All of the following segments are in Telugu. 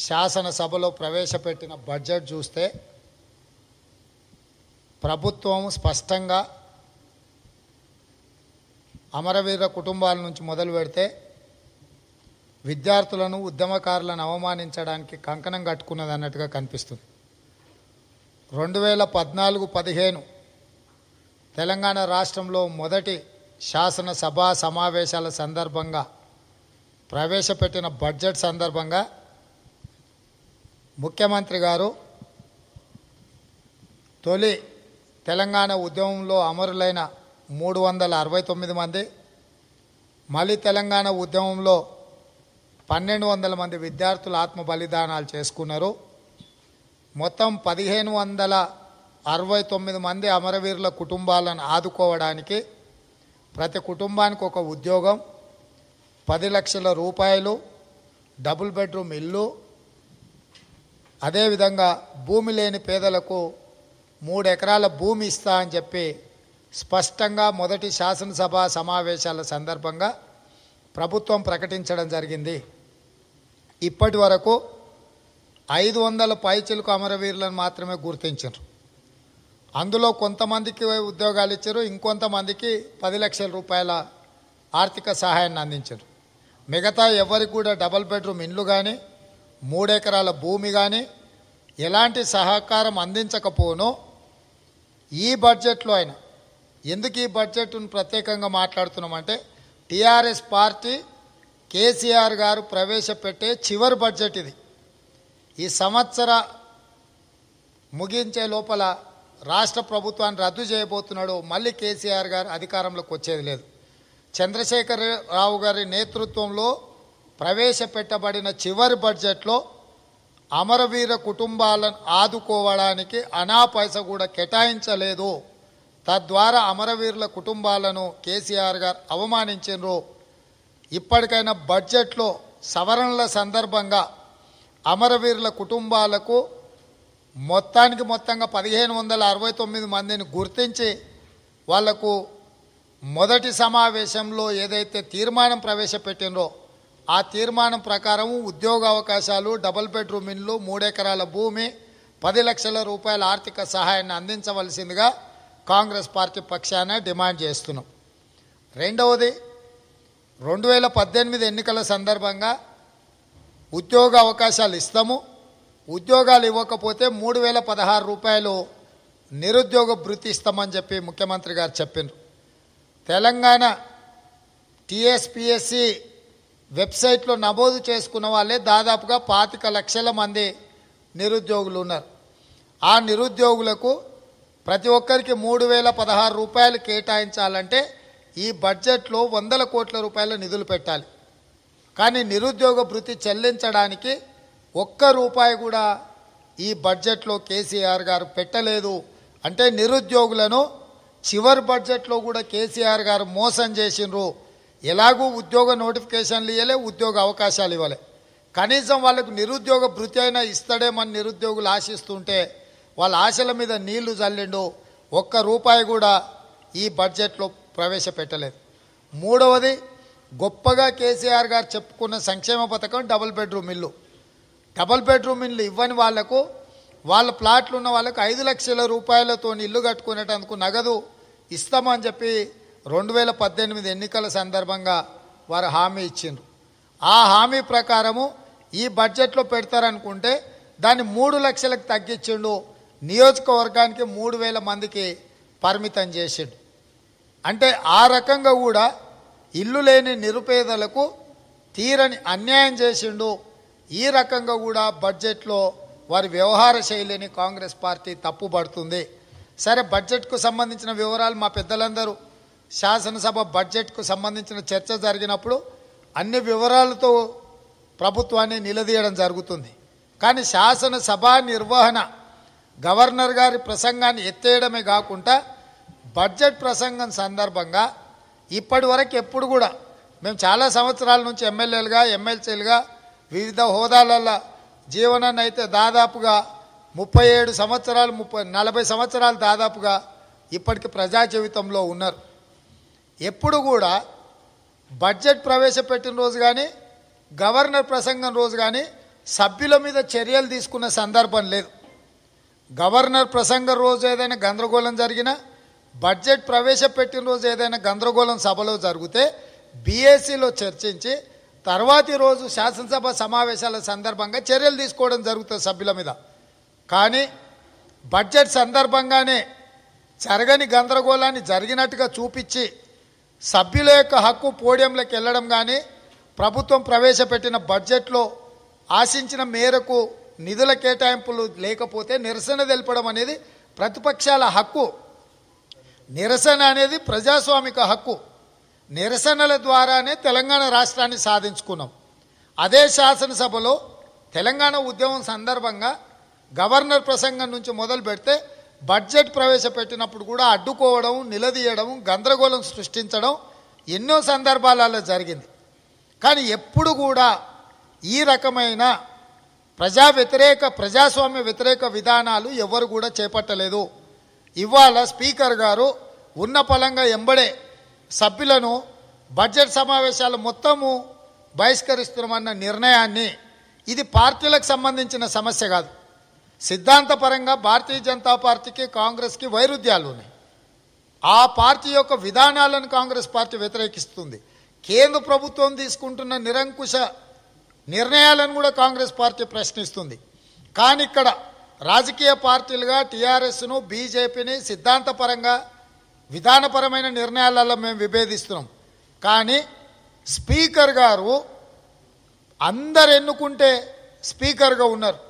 శాసనసభలో ప్రవేశపెట్టిన బడ్జెట్ చూస్తే ప్రభుత్వం స్పష్టంగా అమరవీర కుటుంబాల నుంచి మొదలు పెడితే విద్యార్థులను ఉద్యమకారులను అవమానించడానికి కంకణం కట్టుకున్నది అన్నట్టుగా కనిపిస్తుంది. 2014-15 తెలంగాణ రాష్ట్రంలో మొదటి శాసనసభ సమావేశాల సందర్భంగా ప్రవేశపెట్టిన బడ్జెట్ సందర్భంగా ముఖ్యమంత్రి గారు తొలి తెలంగాణ ఉద్యమంలో అమరులైన 369 మంది, మళ్ళీ తెలంగాణ ఉద్యమంలో 1200 మంది విద్యార్థులు ఆత్మ బలిదానాలు చేసుకున్నారు. మొత్తం 1569 మంది అమరవీరుల కుటుంబాలను ఆదుకోవడానికి ప్రతి కుటుంబానికి ఒక ఉద్యోగం, 10 లక్షల రూపాయలు, డబుల్ బెడ్రూమ్ ఇల్లు, అదేవిధంగా భూమి లేని పేదలకు 3 ఎకరాల భూమి ఇస్తా అని చెప్పి స్పష్టంగా మొదటి శాసనసభ సమావేశాల సందర్భంగా ప్రభుత్వం ప్రకటించడం జరిగింది. ఇప్పటి వరకు 500 పైచిలకు అమరవీరులను మాత్రమే గుర్తించారు. అందులో కొంతమందికి ఉద్యోగాలు ఇచ్చారు, ఇంకొంతమందికి 10 లక్షల రూపాయల ఆర్థిక సహాయాన్ని అందించారు. మిగతా ఎవరికి కూడా డబల్ బెడ్రూమ్ ఇండ్లు కానీ 3 ఎకరాల భూమి కానీ ఎలాంటి సహకారం అందించకపోనో ఈ బడ్జెట్లో అయినా, ఎందుకు ఈ బడ్జెట్ను ప్రత్యేకంగా మాట్లాడుతున్నామంటే టీఆర్ఎస్ పార్టీ కేసీఆర్ గారు ప్రవేశపెట్టే చివరి బడ్జెట్ ఇది. ఈ సంవత్సర ముగించే లోపల రాష్ట్ర ప్రభుత్వాన్ని రద్దు చేయబోతున్నాడు. మళ్ళీ కేసీఆర్ గారు అధికారంలోకి వచ్చేది లేదు. చంద్రశేఖరరావు గారి నేతృత్వంలో ప్రవేశపెట్టబడిన చివరి బడ్జెట్లో అమరవీర కుటుంబాలను ఆదుకోవడానికి అనా పైసా కూడా కేటాయించలేదు. తద్వారా అమరవీరుల కుటుంబాలను కేసీఆర్ గారు అవమానించారు. ఇప్పటికైనా బడ్జెట్లో సవరణల సందర్భంగా అమరవీరుల కుటుంబాలకు మొత్తంగా 1569 మందిని గుర్తించి వాళ్లకు మొదటి సమావేశంలో ఏదైతే తీర్మానం ప్రవేశపెట్టినరో ఆ తీర్మానం ప్రకారం ఉద్యోగ అవకాశాలు, డబుల్ బెడ్రూమ్ ఇల్లు, 3 ఎకరాల భూమి, 10 లక్షల రూపాయల ఆర్థిక సహాయాన్ని అందించవలసిందిగా కాంగ్రెస్ పార్టీ పక్షాన డిమాండ్ చేస్తున్నాం. రెండవది, 2018 ఎన్నికల సందర్భంగా ఉద్యోగ అవకాశాలు ఇస్తాము, ఉద్యోగాలు ఇవ్వకపోతే 3016 రూపాయలు నిరుద్యోగ భృతి ఇస్తామని చెప్పి ముఖ్యమంత్రి గారు చెప్పారు. తెలంగాణ టీఎస్పీఎస్సీ వెబ్సైట్లో నమోదు చేసుకున్న వాళ్ళే దాదాపుగా 25 లక్షల మంది నిరుద్యోగులు ఉన్నారు. ఆ నిరుద్యోగులకు ప్రతి ఒక్కరికి 3016 రూపాయలు కేటాయించాలంటే ఈ బడ్జెట్లో 100 కోట్ల రూపాయల నిధులు పెట్టాలి. కానీ నిరుద్యోగ భృతి చెల్లించడానికి 1 రూపాయి కూడా ఈ బడ్జెట్లో కేసీఆర్ గారు పెట్టలేదు. అంటే నిరుద్యోగులను చివరి బడ్జెట్లో కూడా కేసీఆర్ గారు మోసం చేసిండ్రు. ఎలాగూ ఉద్యోగ నోటిఫికేషన్లు ఇవ్వలే, ఉద్యోగ అవకాశాలు ఇవ్వలే, కనీసం వాళ్ళకు నిరుద్యోగ భృతి అయినా ఇస్తాడేమని నిరుద్యోగులు ఆశిస్తుంటే వాళ్ళ ఆశల మీద నీళ్లు చల్లిండు. 1 రూపాయి కూడా ఈ బడ్జెట్లో ప్రవేశపెట్టలేదు. మూడవది, గొప్పగా కేసీఆర్ గారు చెప్పుకున్న సంక్షేమ పథకం డబుల్ బెడ్రూమ్ ఇల్లు. డబుల్ బెడ్రూమ్ ఇల్లు ఇవ్వని వాళ్లకు, వాళ్ళ ప్లాట్లు ఉన్న వాళ్ళకు 5 లక్షల రూపాయలతో ఇల్లు కట్టుకునేటందుకు నగదు ఇస్తామని చెప్పి 2018 ఎన్నికల సందర్భంగా వారు హామీ ఇచ్చిండ్రు. ఆ హామీ ప్రకారము ఈ బడ్జెట్లో పెడతారనుకుంటే దాన్ని 3 లక్షలకు తగ్గించిండు. నియోజకవర్గానికి 3000 మందికి పరిమితం చేసిండు. అంటే ఆ రకంగా కూడా ఇల్లు లేని నిరుపేదలకు తీరని అన్యాయం చేసిండు. ఈ రకంగా కూడా బడ్జెట్లో వారి వ్యవహార శైలిని కాంగ్రెస్ పార్టీ తప్పుపడుతుంది. సరే, బడ్జెట్కు సంబంధించిన వివరాలు మా పెద్దలందరూ శాసనసభ బడ్జెట్కు సంబంధించిన చర్చ జరిగినప్పుడు అన్ని వివరాలతో ప్రభుత్వాన్ని నిలదీయడం జరుగుతుంది. కానీ శాసనసభ నిర్వహణ గవర్నర్ గారి ప్రసంగాన్ని ఎత్తేయడమే కాకుండా బడ్జెట్ ప్రసంగం సందర్భంగా ఇప్పటి వరకు ఎప్పుడు కూడా మేము చాలా సంవత్సరాల నుంచి ఎమ్మెల్యేలుగా, ఎమ్మెల్సీలుగా వివిధ హోదాలలో జీవనాన్ని అయితే దాదాపుగా 37 సంవత్సరాలు 40 సంవత్సరాలు దాదాపుగా ఇప్పటికి ప్రజా జీవితంలో ఉన్నారు. ఎప్పుడు కూడా బడ్జెట్ ప్రవేశపెట్టిన రోజు కానీ గవర్నర్ ప్రసంగం రోజు కానీ సభ్యుల మీద చర్యలు తీసుకున్న సందర్భం లేదు. గవర్నర్ ప్రసంగం రోజు ఏదైనా గందరగోళం జరిగినా, బడ్జెట్ ప్రవేశపెట్టిన రోజు ఏదైనా గందరగోళం సభలో జరిగితే బీఏసీలో చర్చించి తర్వాతి రోజు శాసనసభ సమావేశాల సందర్భంగా చర్యలు తీసుకోవడం జరుగుతుంది సభ్యుల మీద. కానీ బడ్జెట్ సందర్భంగానే జరగని గందరగోళాన్ని జరిగినట్టుగా చూపించి సభ్యుల యొక్క హక్కు పోడియంలోకి వెళ్ళడం కానీ, ప్రభుత్వం ప్రవేశపెట్టిన బడ్జెట్లో ఆశించిన మేరకు నిధుల కేటాయింపులు లేకపోతే నిరసన తెలపడం అనేది ప్రతిపక్షాల హక్కు. నిరసన అనేది ప్రజాస్వామిక హక్కు. నిరసనల ద్వారానే తెలంగాణ రాష్ట్రాన్ని సాధించుకున్నాం. అదే శాసనసభలో తెలంగాణ ఉద్యమం సందర్భంగా గవర్నర్ ప్రసంగం నుంచి మొదలు పెడితే బడ్జెట్ ప్రవేశపెట్టినప్పుడు కూడా అడ్డుకోవడం, నిలదీయడం, గందరగోళం సృష్టించడం ఎన్నో సందర్భాలలో జరిగింది. కానీ ఎప్పుడు కూడా ఈ రకమైన ప్రజాస్వామ్య వ్యతిరేక విధానాలు ఎవరు కూడా చేపట్టలేదు. ఇవాళ స్పీకర్ గారు ఉన్న పలంగా ఎంబడే సభ్యులను బడ్జెట్ సమావేశాలు మొత్తము బహిష్కరిస్తున్నామన్న నిర్ణయాన్ని, ఇది పార్టీలకు సంబంధించిన సమస్య కాదు. సిద్ధాంతపరంగా భారతీయ జనతా పార్టీకి కాంగ్రెస్కి వైరుధ్యాలు ఉన్నాయి. ఆ పార్టీ యొక్క విధానాలను కాంగ్రెస్ పార్టీ వ్యతిరేకిస్తుంది. కేంద్ర ప్రభుత్వం తీసుకుంటున్న నిరంకుశ నిర్ణయాలను కూడా కాంగ్రెస్ పార్టీ ప్రశ్నిస్తుంది. కానీ ఇక్కడ రాజకీయ పార్టీలుగా టీఆర్ఎస్ను, బీజేపీని సిద్ధాంతపరంగా విధానపరమైన నిర్ణయాలలో మేము విభేదిస్తున్నాం. కానీ స్పీకర్ గారు అందరు ఎన్నుకుంటే స్పీకర్గా ఉన్నారు.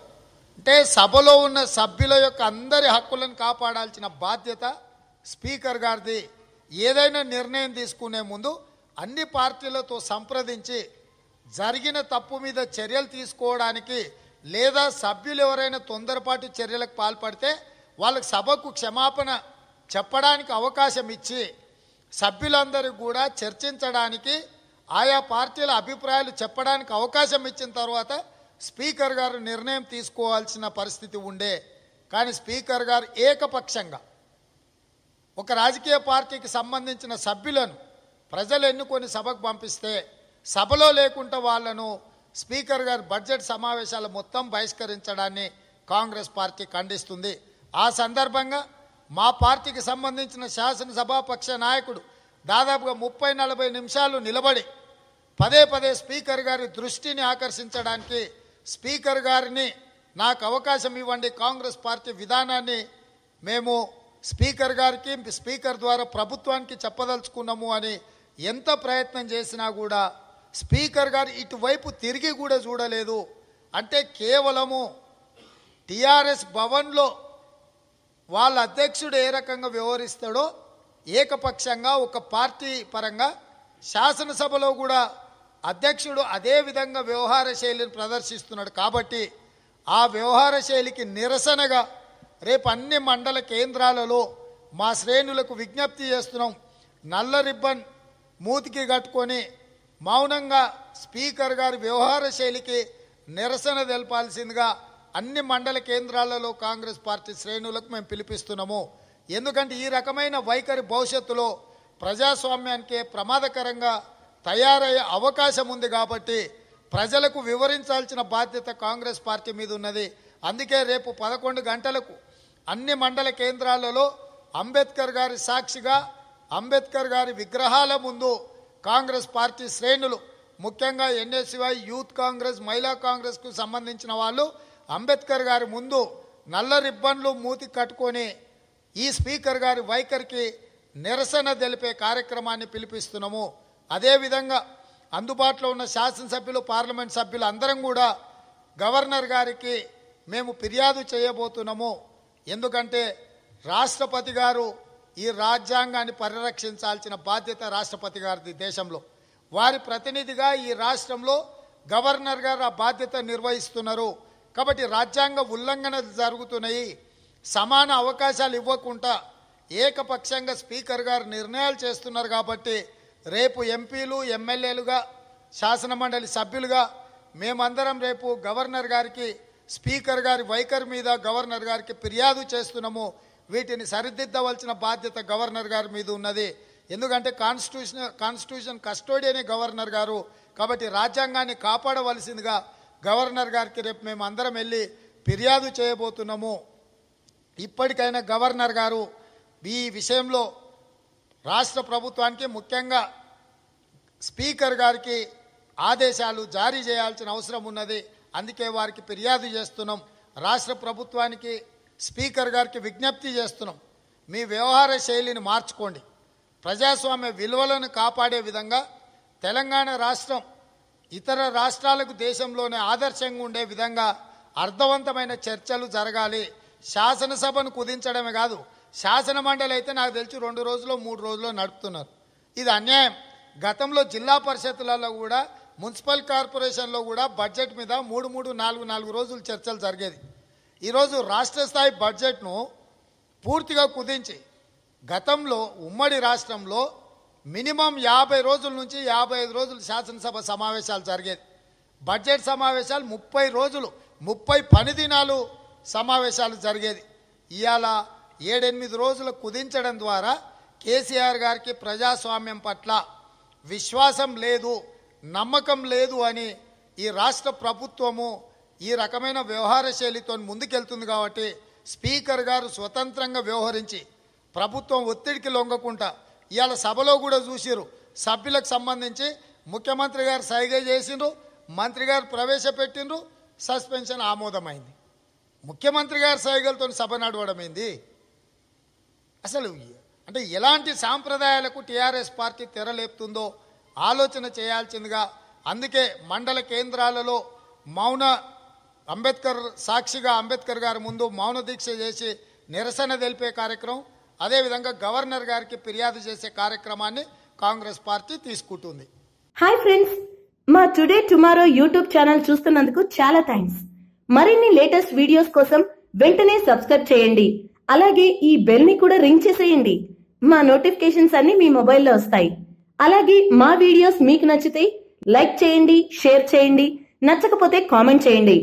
అంటే సభలో ఉన్న సభ్యుల యొక్క అందరి హక్కులను కాపాడాల్సిన బాధ్యత స్పీకర్ గారిది. ఏదైనా నిర్ణయం తీసుకునే ముందు అన్ని పార్టీలతో సంప్రదించి జరిగిన తప్పు మీద చర్యలు తీసుకోవడానికి, లేదా సభ్యులు ఎవరైనా తొందరపాటు చర్యలకు పాల్పడితే వాళ్ళకి సభకు క్షమాపణ చెప్పడానికి అవకాశం ఇచ్చి సభ్యులందరికీ కూడా చర్చించడానికి, ఆయా పార్టీల అభిప్రాయాలు చెప్పడానికి అవకాశం ఇచ్చిన తర్వాత స్పీకర్ గారు నిర్ణయం తీసుకోవాల్సిన పరిస్థితి ఉండే. కానీ స్పీకర్ గారు ఏకపక్షంగా ఒక రాజకీయ పార్టీకి సంబంధించిన సభ్యులను ప్రజలు ఎన్నుకొని సభకు పంపిస్తే సభలో లేకుండా వాళ్ళను స్పీకర్ గారు బడ్జెట్ సమావేశాలు మొత్తం బహిష్కరించడాన్ని కాంగ్రెస్ పార్టీ ఖండిస్తుంది. ఆ సందర్భంగా మా పార్టీకి సంబంధించిన శాసనసభాపక్ష నాయకుడు దాదాపుగా 30-40 నిమిషాలు నిలబడి పదే పదే స్పీకర్ గారి దృష్టిని ఆకర్షించడానికి, స్పీకర్ గారిని నాకు అవకాశం ఇవ్వండి, కాంగ్రెస్ పార్టీ విధానాన్ని మేము స్పీకర్ గారికి, స్పీకర్ ద్వారా ప్రభుత్వానికి చెప్పదలుచుకున్నాము అని ఎంత ప్రయత్నం చేసినా కూడా స్పీకర్ గారు ఇటువైపు తిరిగి కూడా చూడలేదు. అంటే కేవలము టీఆర్ఎస్ భవన్లో వాళ్ళ అధ్యక్షుడు ఏ రకంగా వ్యవహరిస్తాడో ఏకపక్షంగా ఒక పార్టీ పరంగా శాసనసభలో కూడా అధ్యక్షుడు అదే విధంగా వ్యవహార శైలిని ప్రదర్శిస్తున్నాడు. కాబట్టి ఆ వ్యవహార శైలికి నిరసనగా రేపు అన్ని మండల కేంద్రాలలో మా శ్రేణులకు విజ్ఞప్తి చేస్తున్నాం. నల్ల రిబ్బన్ మూతికి కట్టుకొని మౌనంగా స్పీకర్ గారి వ్యవహార శైలికి నిరసన తెలపాల్సిందిగా అన్ని మండల కేంద్రాలలో కాంగ్రెస్ పార్టీ శ్రేణులకు మేము పిలిపిస్తున్నాము. ఎందుకంటే ఈ రకమైన వైఖరి భవిష్యత్తులో ప్రజాస్వామ్యానికి ప్రమాదకరంగా తయారయ్యే అవకాశం ఉంది. కాబట్టి ప్రజలకు వివరించాల్సిన బాధ్యత కాంగ్రెస్ పార్టీ మీద ఉన్నది. అందుకే రేపు 11 గంటలకు అన్ని మండల కేంద్రాలలో అంబేద్కర్ గారి సాక్షిగా, అంబేద్కర్ గారి విగ్రహాల ముందు కాంగ్రెస్ పార్టీ శ్రేణులు, ముఖ్యంగా ఎన్ఎస్యుఐ, యూత్ కాంగ్రెస్, మహిళా కాంగ్రెస్కు సంబంధించిన వాళ్ళు అంబేద్కర్ గారి ముందు నల్ల రిబ్బన్లు మూతి కట్టుకొని ఈ స్పీకర్ గారి వైఖరికి నిరసన తెలిపే కార్యక్రమాన్ని పిలిపిస్తున్నాము. అదేవిధంగా అందుబాటులో ఉన్న శాసనసభ్యులు, పార్లమెంట్ సభ్యులు అందరం కూడా గవర్నర్ గారికి మేము ఫిర్యాదు చేయబోతున్నాము. ఎందుకంటే రాష్ట్రపతి గారు ఈ రాజ్యాంగాన్ని పరిరక్షించాల్సిన బాధ్యత రాష్ట్రపతి గారిది. దేశంలో వారి ప్రతినిధిగా ఈ రాష్ట్రంలో గవర్నర్ గారు ఆ బాధ్యత నిర్వహిస్తున్నారు. కాబట్టి రాజ్యాంగ ఉల్లంఘనలు జరుగుతున్నాయి. సమాన అవకాశాలు ఇవ్వకుండా ఏకపక్షంగా స్పీకర్ గారు నిర్ణయాలు చేస్తున్నారు. కాబట్టి రేపు ఎంపీలు, ఎమ్మెల్యేలుగా, శాసనమండలి సభ్యులుగా మేమందరం రేపు గవర్నర్ గారికి, స్పీకర్ గారి వైఖరి మీద గవర్నర్ గారికి ఫిర్యాదు చేస్తున్నాము. వీటిని సరిదిద్దవలసిన బాధ్యత గవర్నర్ గారి మీద ఉన్నది. ఎందుకంటే కాన్స్టిట్యూషన్ కస్టోడియనే గవర్నర్ గారు. కాబట్టి రాజ్యాంగాన్ని కాపాడవలసిందిగా గవర్నర్ గారికి రేపు మేము అందరం వెళ్ళి ఫిర్యాదు చేయబోతున్నాము. ఇప్పటికైనా గవర్నర్ గారు ఈ విషయంలో రాష్ట్ర ప్రభుత్వానికి ముఖ్యంగా స్పీకర్ గారికి ఆదేశాలు జారీ చేయాల్సిన అవసరం ఉన్నది. అందుకే వారికి ఫిర్యాదు చేస్తున్నాం. రాష్ట్ర ప్రభుత్వానికి స్పీకర్ గారికి విజ్ఞప్తి చేస్తున్నాం, మీ వ్యవహార శైలిని మార్చుకోండి. ప్రజాస్వామ్య విలువలను కాపాడే విధంగా తెలంగాణ రాష్ట్రం ఇతర రాష్ట్రాలకు దేశంలోనే ఆదర్శంగా ఉండే విధంగా అర్థవంతమైన చర్చలు జరగాలి. శాసనసభను కుదించడమే కాదు, శాసన మండలి అయితే నాకు తెలిసి 2 రోజులు 3 రోజులు నడుపుతున్నారు. ఇది అన్యాయం. గతంలో జిల్లా పరిషత్తులలో కూడా మున్సిపల్ కార్పొరేషన్లో కూడా బడ్జెట్ మీద 3-4 రోజులు చర్చలు జరిగేది. ఈరోజు రాష్ట్ర స్థాయి బడ్జెట్ను పూర్తిగా కుదించి గతంలో ఉమ్మడి రాష్ట్రంలో మినిమం 50 రోజుల నుంచి 55 రోజులు శాసనసభ సమావేశాలు జరిగేది. బడ్జెట్ సమావేశాలు 30 రోజులు 30 పని దినాలు సమావేశాలు జరిగేది. ఇవాళ 7-8 రోజులు కుదించడం ద్వారా కేసీఆర్ గారికి ప్రజాస్వామ్యం పట్ల విశ్వాసం లేదు, నమ్మకం లేదు అని ఈ రాష్ట్ర ప్రభుత్వము ఈ రకమైన వ్యవహార శైలితో ముందుకెళ్తుంది. కాబట్టి స్పీకర్ గారు స్వతంత్రంగా వ్యవహరించి ప్రభుత్వం ఒత్తిడికి లొంగకుండా ఇవాళ సభలో కూడా చూసిరు, సభ్యులకు సంబంధించి ముఖ్యమంత్రి గారు సైగ చేసిండ్రు, మంత్రి గారు ప్రవేశపెట్టిండ్రు, సస్పెన్షన్ ఆమోదమైంది. ముఖ్యమంత్రి గారు సైగలతో సభ నడవడమైంది. అసలు అంటే ఎలాంటి సాంప్రదాయాలకు టీఆర్ఎస్ పార్టీ తెరలేపుతుందో ఆలోచన చేయాల్సిందిగా, అందుకే మండల కేంద్రాలలో మౌన అంబేద్కర్ సాక్షిగా అంబేద్కర్ గారి ముందు మౌన దీక్ష చేసి నిరసన తెలిపే కార్యక్రమం, అదేవిధంగా గవర్నర్ గారికి ఫిర్యాదు చేసే కార్యక్రమాన్ని కాంగ్రెస్ పార్టీ తీసుకుంటుంది. హాయ్ ఫ్రెండ్స్, మా టుడే టుమారో యూట్యూబ్ ఛానల్ చూస్తున్నందుకు చాలా థ్యాంక్స్. మరిన్ని లేటెస్ట్ వీడియోస్ కోసం వెంటనే సబ్స్క్రైబ్ చేయండి. అలాగే ఈ బెల్ ని కూడా రింగ్ చేసేయండి. మా నోటిఫికేషన్స్ అన్ని మీ మొబైల్లో వస్తాయి. అలాగే మా వీడియోస్ మీకు నచ్చితే లైక్ చేయండి, షేర్ చేయండి, నచ్చకపోతే కామెంట్ చేయండి.